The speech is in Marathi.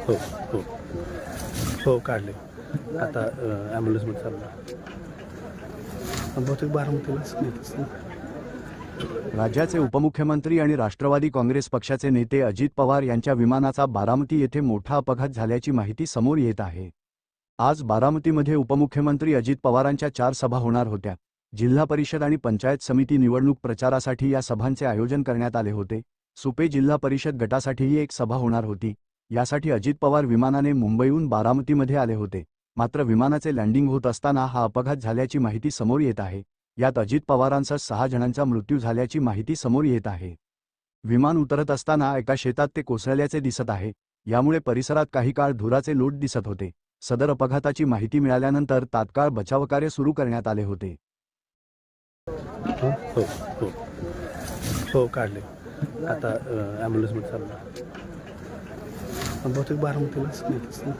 हो हो हो काढले. आता ॲम्ब्युलन्समध्ये चालला. बहुतेक बारामतीलाच नेत असतील. राज्याचे उपमुख्यमंत्री आणि राष्ट्रवादी काँग्रेस पक्षाचे नेते अजित पवार यांच्या विमानाचा बारामती येथे मोठा अपघात झाल्याची माहिती समोर येत आहे. आज बारामतीमध्ये उपमुख्यमंत्री अजित पवारांच्या 4 सभा होणार होत्या. जिल्हा परिषद आणि पंचायत समिती निवडणूक प्रचारासाठी या सभांचे आयोजन करण्यात आले होते. सुपे जिल्हा परिषद गटासाठीही एक सभा होणार होती. यासाठी अजित पवार विमानाने मुंबईहून बारामतीमध्ये आले होते. मात्र विमानाचे लँडिंग होत असताना हा अपघात झाल्याची माहिती समोर येत आहे. यात अजित पवारांसह 6 जणांचा मृत्यू झाल्याची माहिती समोर येत आहे. विमान उतरत असताना एका शेतात ते कोसळल्याचे दिसत आहे. यामुळे परिसरात काही काळ धुराचे लोट दिसत होते. सदर अपघाताची माहिती मिळाल्यानंतर तात्काळ बचावकार्य सुरू करण्यात आले होते. हो हो हो काढले. आता ॲम्ब्युलन्समध्ये चालला. बहुतेक बारामतीलाच नेत असतील.